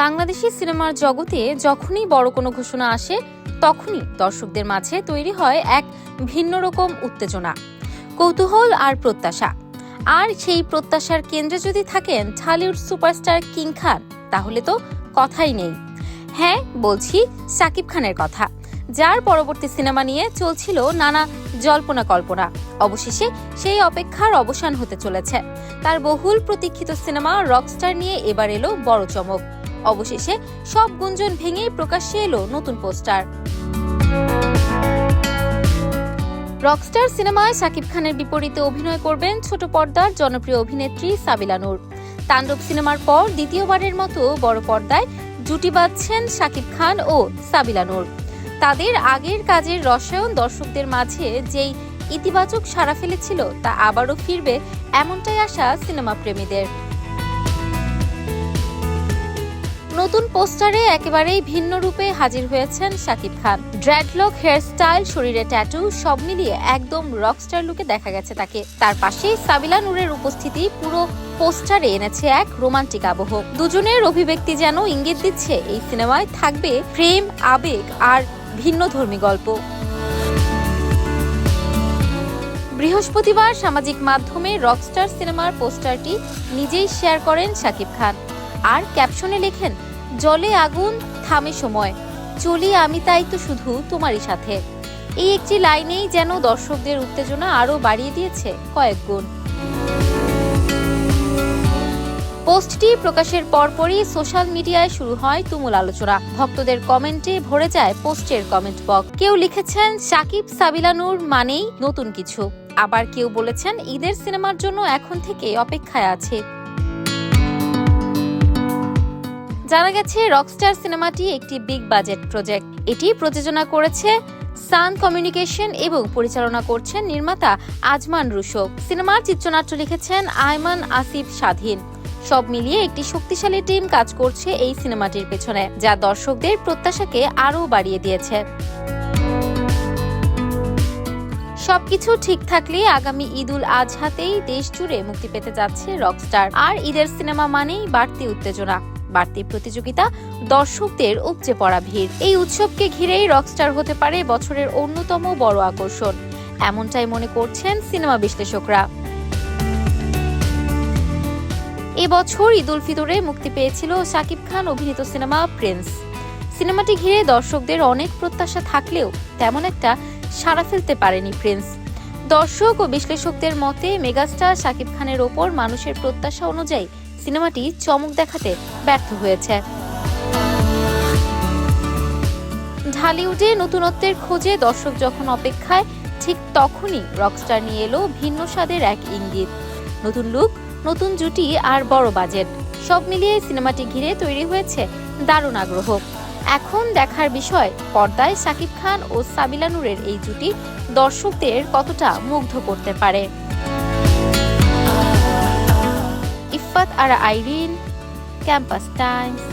বাংলাদেশি সিনেমার জগতে যখনই বড় কোনো ঘোষণা আসে তখনই দর্শকদের মাঝে তৈরি হয় এক ভিন্ন রকম উত্তেজনা, কৌতূহল আর প্রত্যাশা। আর সেই প্রত্যাশার কেন্দ্রে যদি থাকেন ঢালিউড সুপারস্টার কিং খান, তাহলে তো কথাই নেই। হ্যাঁ, বলছি শাকিব খানের কথা, যার পরবর্তী সিনেমা নিয়ে চলছিল নানা জল্পনা কল্পনা। অবশেষে সেই অপেক্ষার অবসান হতে চলেছে। তার বহুল প্রতীক্ষিত সিনেমা রকস্টার নিয়ে এবার এলো বড় চমক। অবশেষে সব গুঞ্জন ভেঙে প্রকাশ্যে এলো নতুন পোস্টার। রকস্টার সিনেমায় শাকিব খানের বিপরীতে অভিনয় করবেন ছোট পর্দার জনপ্রিয় অভিনেত্রী সাবিলা নূর। তাণ্ডব সিনেমার পর দ্বিতীয়বারের মতো বড় পর্দায় জুটি বাঁধছেন শাকিব খান ও সাবিলা নূর। তাদের আগের কাজের রসায়ন দর্শকদের মাঝে যেই ইতিবাচক সাড়া ফেলেছিল তা আবারও ফিরবে, এমনটাই আশা সিনেমা প্রেমীদের। নতুন পোস্টারে একেবারেই ভিন্ন রূপে হাজির হয়েছেন শাকিব খান। ড্রেডলক হেয়ারস্টাইল, শরীরে ট্যাটু, সব মিলিয়ে একদম রকস্টার লুকে দেখা গেছে তাকে। তার পাশে সাবিলা নূরের উপস্থিতি পুরো পোস্টারে এনেছে এক রোমান্টিক আবহ। দুজনের অভিব্যক্তি যেন ইঙ্গিত দিচ্ছে এই সিনেমায় থাকবে প্রেম, আবেগ আর ভিন্নধর্মী গল্প। বৃহস্পতিবার সামাজিক মাধ্যমে রকস্টার সিনেমার পোস্টারটি নিজেই শেয়ার করেন শাকিব খান আর ক্যাপশনে লেখেন, জলে আগুন থামে সময়, চলি আমি তাই তো শুধু তোমারই সাথে। এই একটি লাইনেই যেন দর্শকদের উত্তেজনা আরো বাড়িয়ে দিয়েছে কয়েক গুণ। পোস্টটি প্রকাশের পরপরই সোশ্যাল মিডিয়ায় শুরু হয় তুমুল আলোচনা। ভক্তদের কমেন্টে ভরে যায় পোস্টের কমেন্ট বক্স। কেউ লিখেছেন শাকিব সাবিলা নূর মানেই নতুন কিছু, আবার কেউ বলেছেন ঈদের সিনেমার জন্য এখন থেকে অপেক্ষায় আছে। জানা গেছে রকস্টার সিনেমাটি একটি বিগ বাজেট প্রজেক্ট। এটি প্রযোজনা করেছে সান কমিউনিকেশন এবং পরিচালনা করছেন নির্মাতা আজমান রুশো। সিনেমার চিত্রনাট্য লিখেছেন আয়মান আসিফ স্বাধীন। সব মিলিয়ে একটি শক্তিশালী টিম কাজ করছে এই সিনেমাটির পেছনে, যা দর্শকদের প্রত্যাশাকে আরও বাড়িয়ে দিয়েছে। সবকিছু ঠিক থাকলে আগামী ঈদুল আজহাতেই দেশ জুড়ে মুক্তি পেতে যাচ্ছে রকস্টার। আর ঈদের সিনেমা মানেই বাড়তি উত্তেজনা, বাড়তি প্রতিযোগিতা, দর্শকদের উপচে পড়া ভিড়। এই উৎসবকে ঘিরেই রকস্টার হতে পারে বছরের অন্যতম বড় আকর্ষণ, এমনটাই মনে করছেন সিনেমা বিশ্লেষকরা। এবছর ঈদ উল ফিতরে মুক্তি পেয়েছিল শাকিব খান অভিনীত সিনেমা প্রিন্স। সিনেমাটি ঘিরে দর্শকদের অনেক প্রত্যাশা থাকলেও তেমন একটা সাড়া ফেলতে পারেনি প্রিন্স। দর্শক ও বিশ্লেষকদের মতে মেগাস্টার শাকিব খানের ওপর মানুষের প্রত্যাশা অনুযায়ী সিনেমাটি চমক দেখাতে ব্যর্থ হয়েছে। ঢালিউডে নতুনত্বের খোঁজে দর্শক যখন অপেক্ষায়, ঠিক তখনই রকস্টার নিয়ে এলো ভিন্ন স্বাদের এক ইঙ্গিত। নতুন লুক, নতুন জুটি আর বড় বাজেট, সব মিলিয়ে সিনেমাটি ঘিরে তৈরি হয়েছে দারুণ আগ্রহ। এখন দেখার বিষয় পর্দায় শাকিব খান ও সাবিলা নূরের এই জুটি দর্শকদের কতটা মুগ্ধ করতে পারে। ইফাত আর আইরিন, ক্যাম্পাস টাইমস।